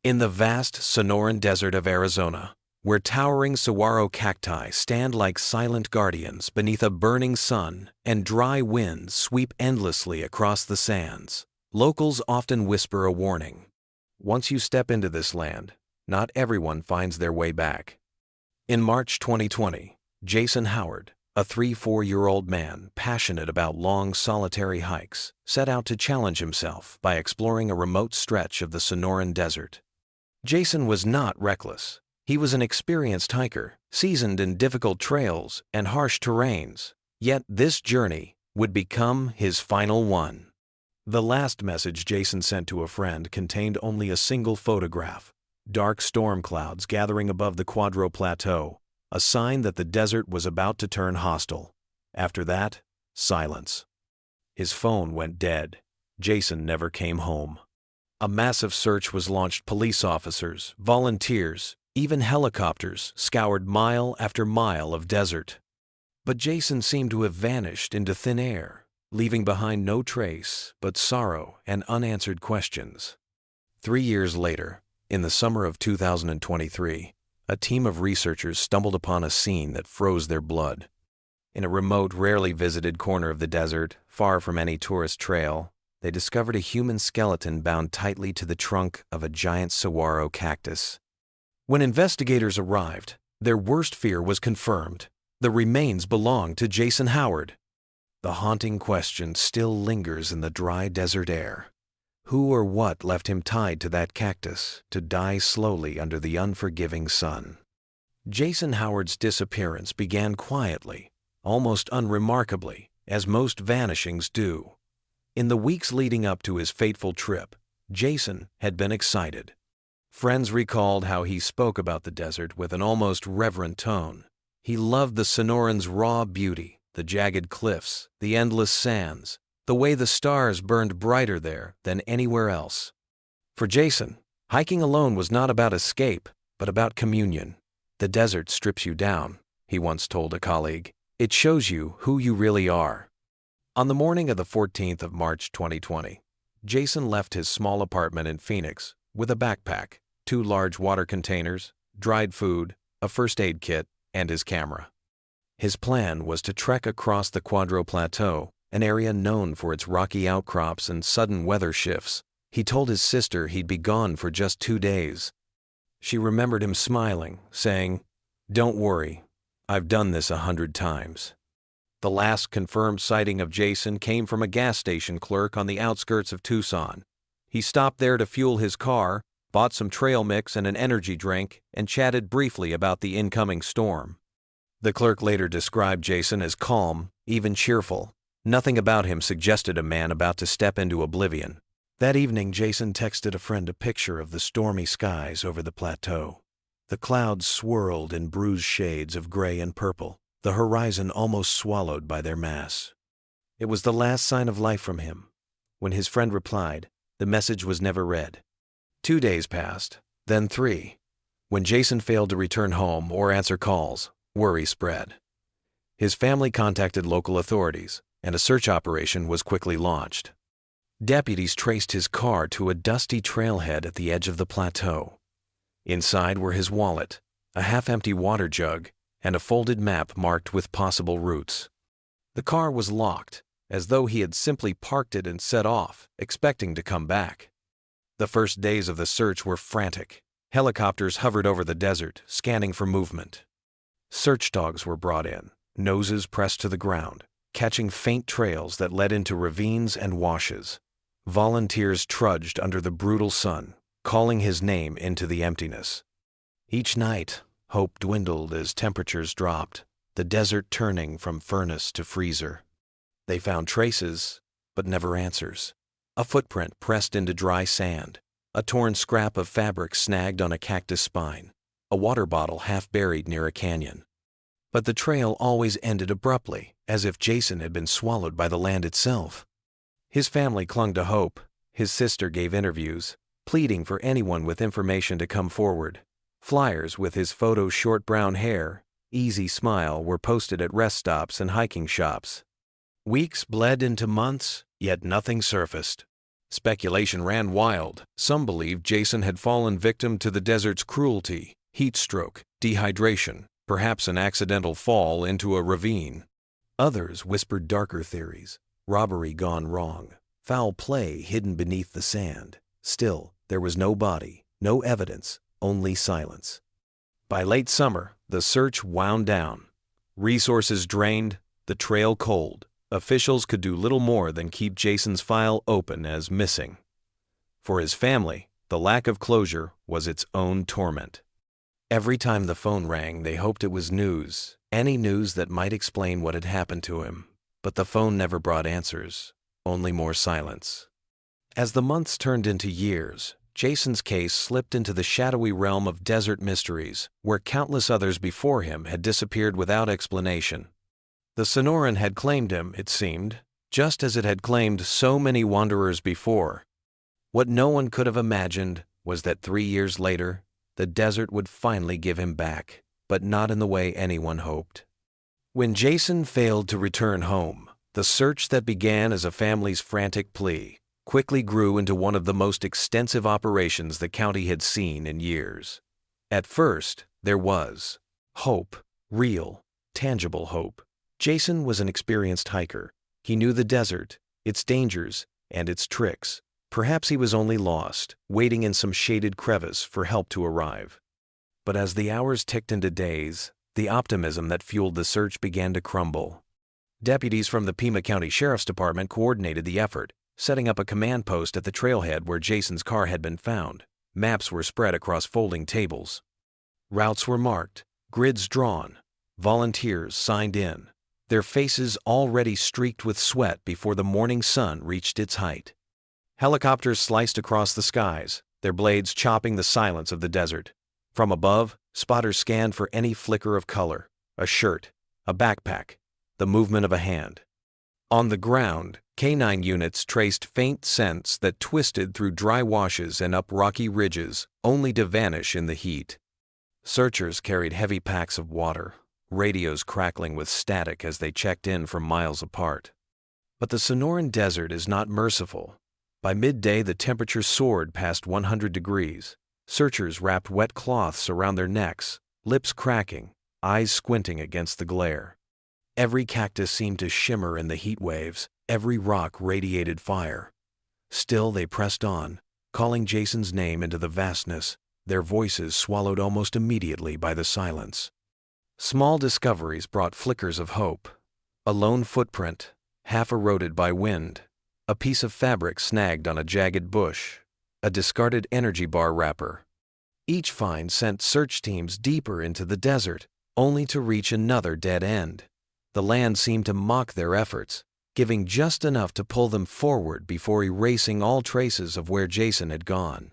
In the vast Sonoran Desert of Arizona, where towering saguaro cacti stand like silent guardians beneath a burning sun and dry winds sweep endlessly across the sands, locals often whisper a warning. Once you step into this land, not everyone finds their way back. In March 2020, Jason Howard, a 4-year-old man passionate about long solitary hikes, set out to challenge himself by exploring a remote stretch of the Sonoran Desert. Jason was not reckless. He was an experienced hiker, seasoned in difficult trails and harsh terrains, yet this journey would become his final one. The last message Jason sent to a friend contained only a single photograph: dark storm clouds gathering above the Quadro Plateau, a sign that the desert was about to turn hostile. After that, silence. His phone went dead. Jason never came home. A massive search was launched. Police officers, volunteers, even helicopters scoured mile after mile of desert. But Jason seemed to have vanished into thin air, leaving behind no trace but sorrow and unanswered questions. 3 years later, in the summer of 2023, a team of researchers stumbled upon a scene that froze their blood. In a remote, rarely visited corner of the desert, far from any tourist trail, they discovered a human skeleton bound tightly to the trunk of a giant saguaro cactus. When investigators arrived, their worst fear was confirmed. The remains belonged to Jason Howard. The haunting question still lingers in the dry desert air. Who or what left him tied to that cactus to die slowly under the unforgiving sun? Jason Howard's disappearance began quietly, almost unremarkably, as most vanishings do. In the weeks leading up to his fateful trip, Jason had been excited. Friends recalled how he spoke about the desert with an almost reverent tone. He loved the Sonoran's raw beauty, the jagged cliffs, the endless sands, the way the stars burned brighter there than anywhere else. For Jason, hiking alone was not about escape, but about communion. "The desert strips you down," he once told a colleague. "It shows you who you really are." On the morning of the 14th of March 2020, Jason left his small apartment in Phoenix with a backpack, 2 large water containers, dried food, a first aid kit, and his camera. His plan was to trek across the Quadro Plateau, an area known for its rocky outcrops and sudden weather shifts. He told his sister he'd be gone for just 2 days. She remembered him smiling, saying, "Don't worry, I've done this 100 times." The last confirmed sighting of Jason came from a gas station clerk on the outskirts of Tucson. He stopped there to fuel his car, bought some trail mix and an energy drink, and chatted briefly about the incoming storm. The clerk later described Jason as calm, even cheerful. Nothing about him suggested a man about to step into oblivion. That evening, Jason texted a friend a picture of the stormy skies over the plateau. The clouds swirled in bruised shades of gray and purple, the horizon almost swallowed by their mass. It was the last sign of life from him. When his friend replied, the message was never read. 2 days passed, then 3. When Jason failed to return home or answer calls, worry spread. His family contacted local authorities, and a search operation was quickly launched. Deputies traced his car to a dusty trailhead at the edge of the plateau. Inside were his wallet, a half-empty water jug, and a folded map marked with possible routes. The car was locked, as though he had simply parked it and set off, expecting to come back. The first days of the search were frantic. Helicopters hovered over the desert, scanning for movement. Search dogs were brought in, noses pressed to the ground, catching faint trails that led into ravines and washes. Volunteers trudged under the brutal sun, calling his name into the emptiness. Each night, hope dwindled as temperatures dropped, the desert turning from furnace to freezer. They found traces, but never answers. A footprint pressed into dry sand, a torn scrap of fabric snagged on a cactus spine, a water bottle half buried near a canyon. But the trail always ended abruptly, as if Jason had been swallowed by the land itself. His family clung to hope. His sister gave interviews, pleading for anyone with information to come forward. Flyers with his photo, short brown hair, easy smile were posted at rest stops and hiking shops. Weeks bled into months, yet nothing surfaced. Speculation ran wild. Some believed Jason had fallen victim to the desert's cruelty, heat stroke, dehydration, perhaps an accidental fall into a ravine. Others whispered darker theories: robbery gone wrong, foul play hidden beneath the sand. Still, there was no body, no evidence, only silence. By late summer, the search wound down. Resources drained, the trail cold. Officials could do little more than keep Jason's file open as missing. For his family, the lack of closure was its own torment. Every time the phone rang, they hoped it was news, any news that might explain what had happened to him. But the phone never brought answers, only more silence. As the months turned into years, Jason's case slipped into the shadowy realm of desert mysteries, where countless others before him had disappeared without explanation. The Sonoran had claimed him, it seemed, just as it had claimed so many wanderers before. What no one could have imagined was that 3 years later, the desert would finally give him back, but not in the way anyone hoped. When Jason failed to return home, the search that began as a family's frantic plea quickly grew into one of the most extensive operations the county had seen in years. At first, there was hope, real, tangible hope. Jason was an experienced hiker. He knew the desert, its dangers, and its tricks. Perhaps he was only lost, waiting in some shaded crevice for help to arrive. But as the hours ticked into days, the optimism that fueled the search began to crumble. Deputies from the Pima County Sheriff's Department coordinated the effort, setting up a command post at the trailhead where Jason's car had been found. Maps were spread across folding tables. Routes were marked, grids drawn, volunteers signed in, their faces already streaked with sweat before the morning sun reached its height. Helicopters sliced across the skies, their blades chopping the silence of the desert. From above, spotters scanned for any flicker of color: a shirt, a backpack, the movement of a hand. On the ground, canine units traced faint scents that twisted through dry washes and up rocky ridges, only to vanish in the heat. Searchers carried heavy packs of water, radios crackling with static as they checked in from miles apart. But the Sonoran Desert is not merciful. By midday, the temperature soared past 100 degrees. Searchers wrapped wet cloths around their necks, lips cracking, eyes squinting against the glare. Every cactus seemed to shimmer in the heat waves, every rock radiated fire. Still they pressed on, calling Jason's name into the vastness, their voices swallowed almost immediately by the silence. Small discoveries brought flickers of hope. A lone footprint, half eroded by wind, a piece of fabric snagged on a jagged bush, a discarded energy bar wrapper. Each find sent search teams deeper into the desert, only to reach another dead end. The land seemed to mock their efforts, giving just enough to pull them forward before erasing all traces of where Jason had gone.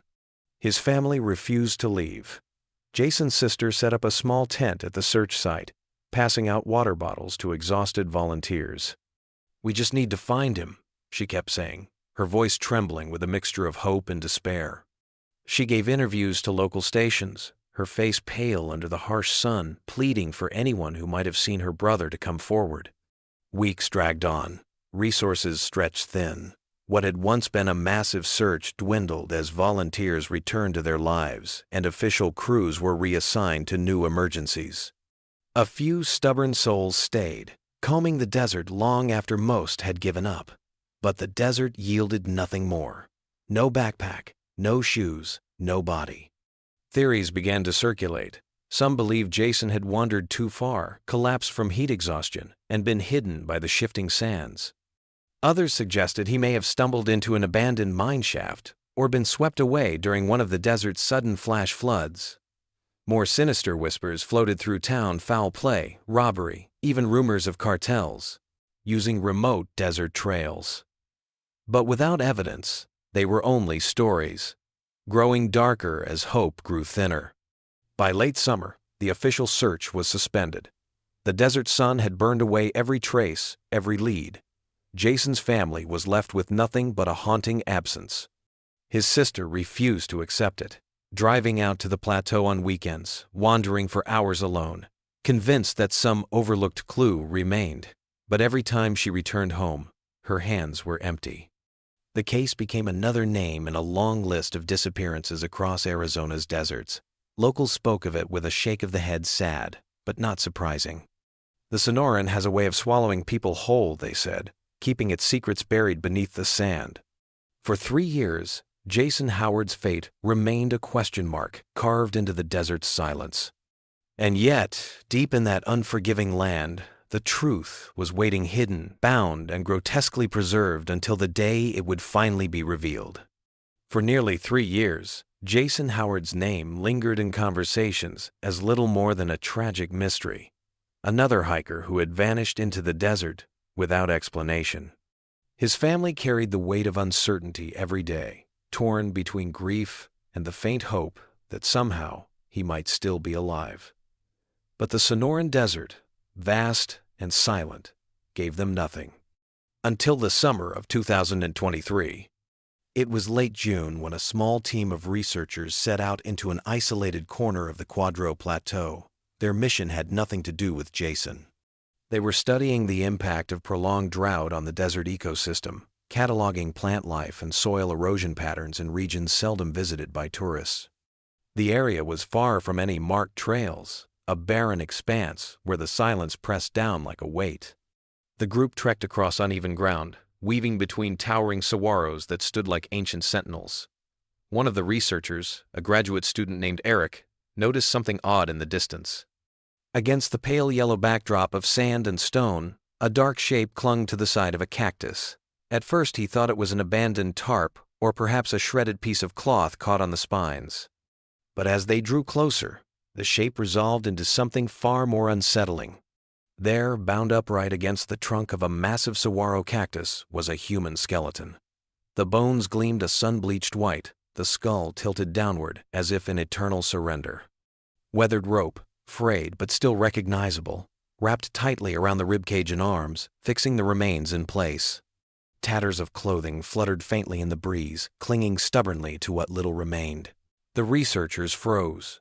His family refused to leave. Jason's sister set up a small tent at the search site, passing out water bottles to exhausted volunteers. "We just need to find him," she kept saying, her voice trembling with a mixture of hope and despair. She gave interviews to local stations, her face pale under the harsh sun, pleading for anyone who might have seen her brother to come forward. Weeks dragged on, resources stretched thin. What had once been a massive search dwindled as volunteers returned to their lives and official crews were reassigned to new emergencies. A few stubborn souls stayed, combing the desert long after most had given up. But the desert yielded nothing more. No backpack, no shoes, no body. Theories began to circulate. Some believed Jason had wandered too far, collapsed from heat exhaustion, and been hidden by the shifting sands. Others suggested he may have stumbled into an abandoned mine shaft or been swept away during one of the desert's sudden flash floods. More sinister whispers floated through town: foul play, robbery, even rumors of cartels, using remote desert trails. But without evidence, they were only stories, growing darker as hope grew thinner. By late summer, the official search was suspended. The desert sun had burned away every trace, every lead. Jason's family was left with nothing but a haunting absence. His sister refused to accept it, driving out to the plateau on weekends, wandering for hours alone, convinced that some overlooked clue remained. But every time she returned home, her hands were empty. The case became another name in a long list of disappearances across Arizona's deserts. Locals spoke of it with a shake of the head, sad, but not surprising. The Sonoran has a way of swallowing people whole, they said, keeping its secrets buried beneath the sand. For 3 years, Jason Howard's fate remained a question mark carved into the desert's silence. And yet, deep in that unforgiving land, the truth was waiting hidden, bound, and grotesquely preserved until the day it would finally be revealed. For nearly 3 years, Jason Howard's name lingered in conversations as little more than a tragic mystery. Another hiker who had vanished into the desert without explanation. His family carried the weight of uncertainty every day, torn between grief and the faint hope that somehow he might still be alive. But the Sonoran Desert, vast and silent, gave them nothing. Until the summer of 2023. It was late June when a small team of researchers set out into an isolated corner of the Quadro Plateau. Their mission had nothing to do with Jason. They were studying the impact of prolonged drought on the desert ecosystem, cataloging plant life and soil erosion patterns in regions seldom visited by tourists. The area was far from any marked trails, a barren expanse where the silence pressed down like a weight. The group trekked across uneven ground, weaving between towering saguaros that stood like ancient sentinels. One of the researchers, a graduate student named Eric, noticed something odd in the distance. Against the pale yellow backdrop of sand and stone, a dark shape clung to the side of a cactus. At first he thought it was an abandoned tarp or perhaps a shredded piece of cloth caught on the spines. But as they drew closer, the shape resolved into something far more unsettling. There, bound upright against the trunk of a massive saguaro cactus, was a human skeleton. The bones gleamed a sun-bleached white, the skull tilted downward as if in eternal surrender. Weathered rope, frayed but still recognizable, wrapped tightly around the ribcage and arms, fixing the remains in place. Tatters of clothing fluttered faintly in the breeze, clinging stubbornly to what little remained. The researchers froze.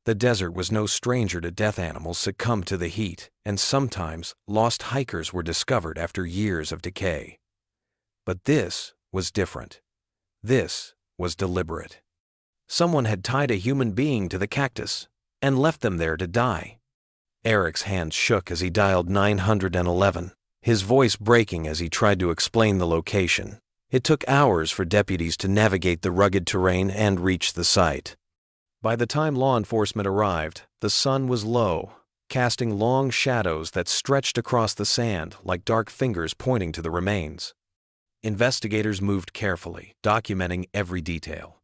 The desert was no stranger to death. Animals succumbed to the heat, and sometimes lost hikers were discovered after years of decay. But this was different. This was deliberate. Someone had tied a human being to the cactus and left them there to die. Eric's hand shook as he dialed 911, his voice breaking as he tried to explain the location. It took hours for deputies to navigate the rugged terrain and reach the site. By the time law enforcement arrived, the sun was low, casting long shadows that stretched across the sand like dark fingers pointing to the remains. Investigators moved carefully, documenting every detail.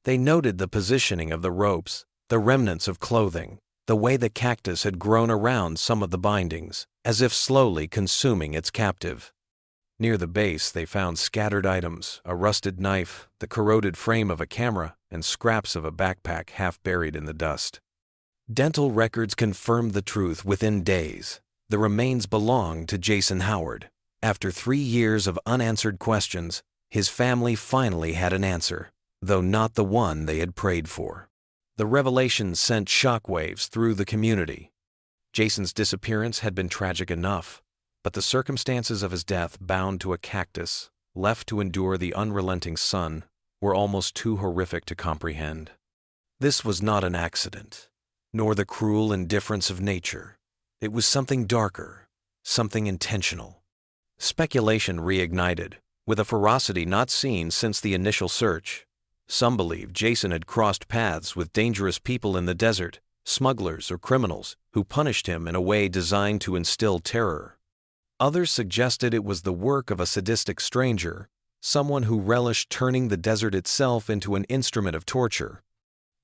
They noted the positioning of the ropes, the remnants of clothing, the way the cactus had grown around some of the bindings, as if slowly consuming its captive. Near the base, they found scattered items, a rusted knife, the corroded frame of a camera, and scraps of a backpack half buried in the dust. Dental records confirmed the truth within days. The remains belonged to Jason Howard. After 3 years of unanswered questions, his family finally had an answer, though not the one they had prayed for. The revelation sent shockwaves through the community. Jason's disappearance had been tragic enough, but the circumstances of his death, bound to a cactus, left to endure the unrelenting sun, were almost too horrific to comprehend. This was not an accident, nor the cruel indifference of nature. It was something darker, something intentional. Speculation reignited, with a ferocity not seen since the initial search. Some believed Jason had crossed paths with dangerous people in the desert, smugglers or criminals, who punished him in a way designed to instill terror. Others suggested it was the work of a sadistic stranger, someone who relished turning the desert itself into an instrument of torture.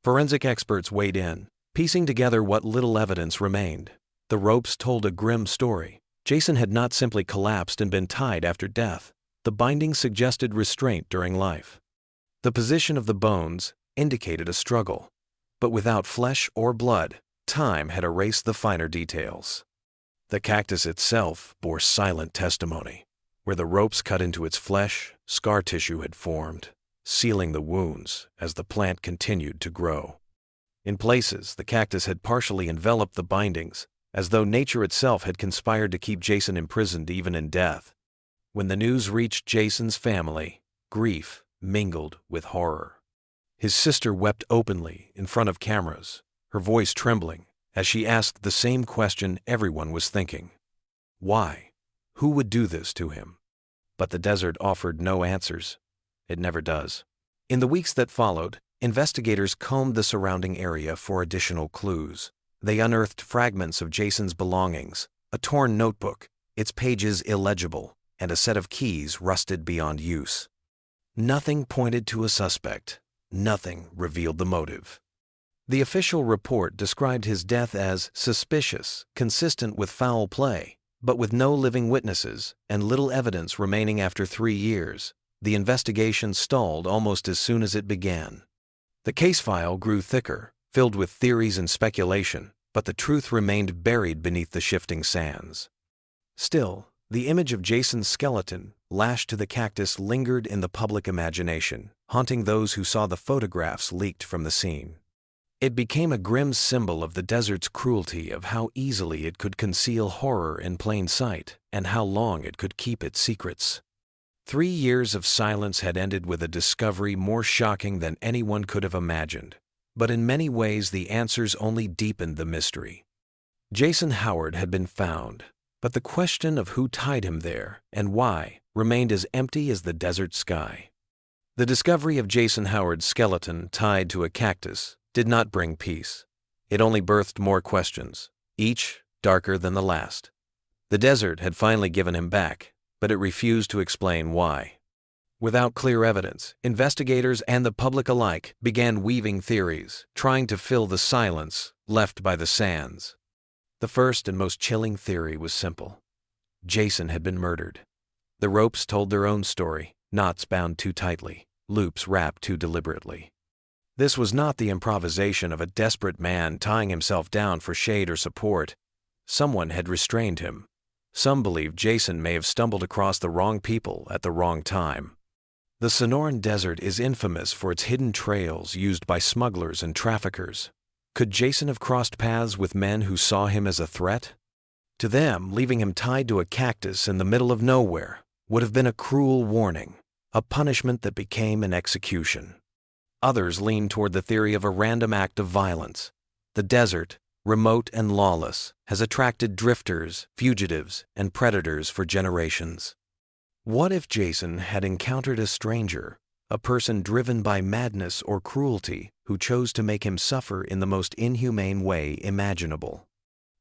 Forensic experts weighed in, piecing together what little evidence remained. The ropes told a grim story. Jason had not simply collapsed and been tied after death. The bindings suggested restraint during life. The position of the bones indicated a struggle, but without flesh or blood, time had erased the finer details. The cactus itself bore silent testimony. Where the ropes cut into its flesh, scar tissue had formed, sealing the wounds as the plant continued to grow. In places, the cactus had partially enveloped the bindings, as though nature itself had conspired to keep Jason imprisoned even in death. When the news reached Jason's family, grief mingled with horror. His sister wept openly in front of cameras, her voice trembling as she asked the same question everyone was thinking. Why? Who would do this to him? But the desert offered no answers. It never does. In the weeks that followed, investigators combed the surrounding area for additional clues. They unearthed fragments of Jason's belongings, a torn notebook, its pages illegible, and a set of keys rusted beyond use. Nothing pointed to a suspect. Nothing revealed the motive. The official report described his death as suspicious, consistent with foul play, but with no living witnesses and little evidence remaining after 3 years. The investigation stalled almost as soon as it began. The case file grew thicker, filled with theories and speculation, but the truth remained buried beneath the shifting sands. Still, the image of Jason's skeleton, lashed to the cactus, lingered in the public imagination, haunting those who saw the photographs leaked from the scene. It became a grim symbol of the desert's cruelty, of how easily it could conceal horror in plain sight, and how long it could keep its secrets. 3 years of silence had ended with a discovery more shocking than anyone could have imagined. But in many ways the answers only deepened the mystery. Jason Howard had been found, but the question of who tied him there and why remained as empty as the desert sky. The discovery of Jason Howard's skeleton tied to a cactus did not bring peace. It only birthed more questions, each darker than the last. The desert had finally given him back, but it refused to explain why. Without clear evidence, investigators and the public alike began weaving theories, trying to fill the silence left by the sands. The first and most chilling theory was simple. Jason had been murdered. The ropes told their own story, knots bound too tightly, loops wrapped too deliberately. This was not the improvisation of a desperate man tying himself down for shade or support. Someone had restrained him. Some believed Jason may have stumbled across the wrong people at the wrong time. The Sonoran Desert is infamous for its hidden trails used by smugglers and traffickers. Could Jason have crossed paths with men who saw him as a threat? To them, leaving him tied to a cactus in the middle of nowhere would have been a cruel warning, a punishment that became an execution. Others leaned toward the theory of a random act of violence. The desert, remote and lawless, has attracted drifters, fugitives, and predators for generations. What if Jason had encountered a stranger, a person driven by madness or cruelty, who chose to make him suffer in the most inhumane way imaginable?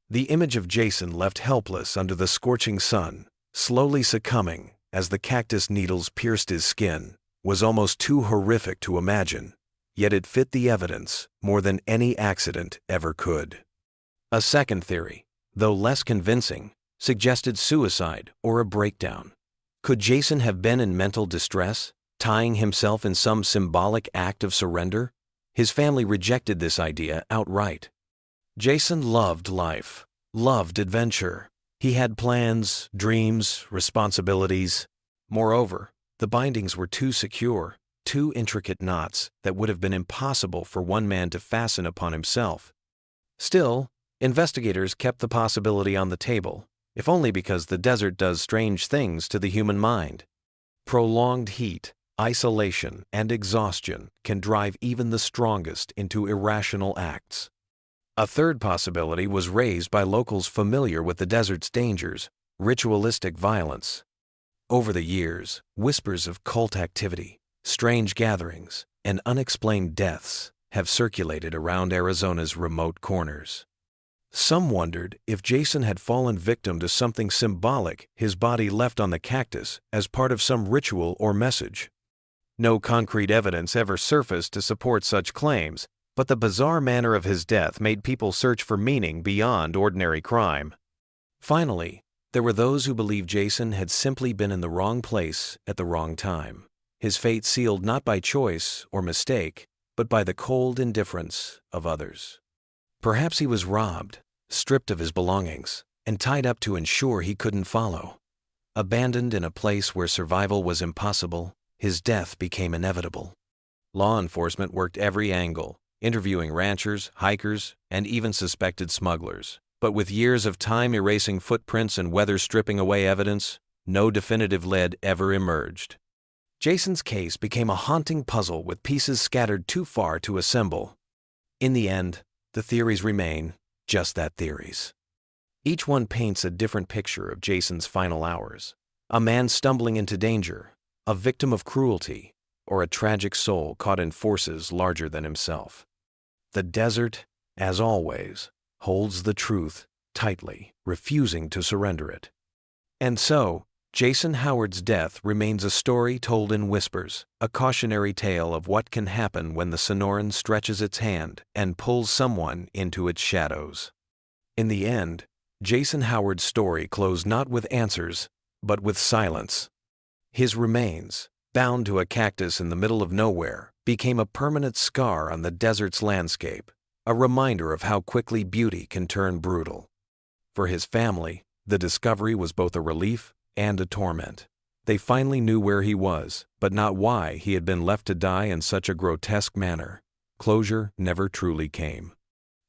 The image of Jason left helpless under the scorching sun, slowly succumbing as the cactus needles pierced his skin, was almost too horrific to imagine, yet it fit the evidence more than any accident ever could. A second theory, though less convincing, suggested suicide or a breakdown. Could Jason have been in mental distress, tying himself in some symbolic act of surrender? His family rejected this idea outright. Jason loved life, loved adventure. He had plans, dreams, responsibilities. Moreover, the bindings were too secure, too intricate knots that would have been impossible for one man to fasten upon himself. Still, investigators kept the possibility on the table, if only because the desert does strange things to the human mind. Prolonged heat, isolation, and exhaustion can drive even the strongest into irrational acts. A third possibility was raised by locals familiar with the desert's dangers: ritualistic violence. Over the years, whispers of cult activity, strange gatherings, and unexplained deaths have circulated around Arizona's remote corners. Some wondered if Jason had fallen victim to something symbolic his body left on the cactus as part of some ritual or message. No concrete evidence ever surfaced to support such claims, but the bizarre manner of his death made people search for meaning beyond ordinary crime. Finally, there were those who believed Jason had simply been in the wrong place at the wrong time, his fate sealed not by choice or mistake, but by the cold indifference of others. Perhaps he was robbed, stripped of his belongings, and tied up to ensure he couldn't follow. Abandoned in a place where survival was impossible, his death became inevitable. Law enforcement worked every angle, interviewing ranchers, hikers, and even suspected smugglers. But with years of time erasing footprints and weather stripping away evidence, no definitive lead ever emerged. Jason's case became a haunting puzzle with pieces scattered too far to assemble. In the end, the theories remain just that, theories. Each one paints a different picture of Jason's final hours. A man stumbling into danger, a victim of cruelty, or a tragic soul caught in forces larger than himself. The desert, as always, holds the truth tightly, refusing to surrender it. And so, Jason Howard's death remains a story told in whispers, a cautionary tale of what can happen when the Sonoran stretches its hand and pulls someone into its shadows. In the end, Jason Howard's story closed not with answers, but with silence. His remains, bound to a cactus in the middle of nowhere, became a permanent scar on the desert's landscape, a reminder of how quickly beauty can turn brutal. For his family, the discovery was both a relief and a torment. They finally knew where he was, but not why he had been left to die in such a grotesque manner. Closure never truly came.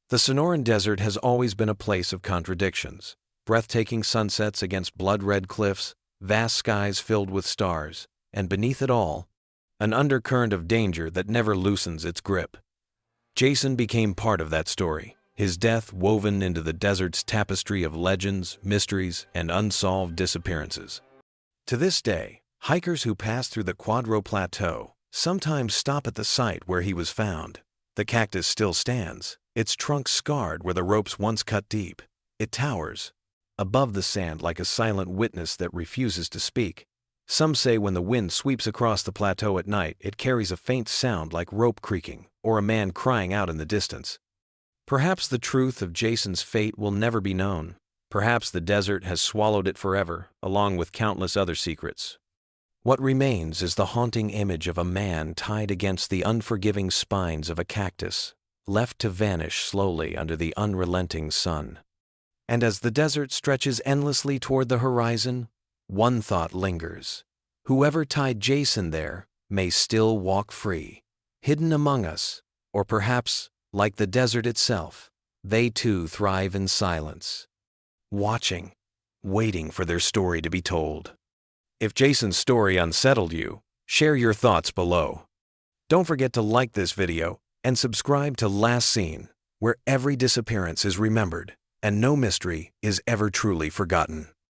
The Sonoran Desert has always been a place of contradictions. Breathtaking sunsets against blood-red cliffs, vast skies filled with stars, and beneath it all, an undercurrent of danger that never loosens its grip. Jason became part of that story, his death woven into the desert's tapestry of legends, mysteries, and unsolved disappearances. To this day, hikers who pass through the Quadro Plateau sometimes stop at the site where he was found. The cactus still stands, its trunk scarred where the ropes once cut deep. It towers above the sand like a silent witness that refuses to speak. Some say when the wind sweeps across the plateau at night, it carries a faint sound like rope creaking or a man crying out in the distance. Perhaps the truth of Jason's fate will never be known. Perhaps the desert has swallowed it forever, along with countless other secrets. What remains is the haunting image of a man tied against the unforgiving spines of a cactus, left to vanish slowly under the unrelenting sun. And as the desert stretches endlessly toward the horizon, one thought lingers. Whoever tied Jason there may still walk free, hidden among us, or perhaps, like the desert itself, they too thrive in silence, watching, waiting for their story to be told. If Jason's story unsettled you, share your thoughts below. Don't forget to like this video and subscribe to Last Seen, where every disappearance is remembered and no mystery is ever truly forgotten.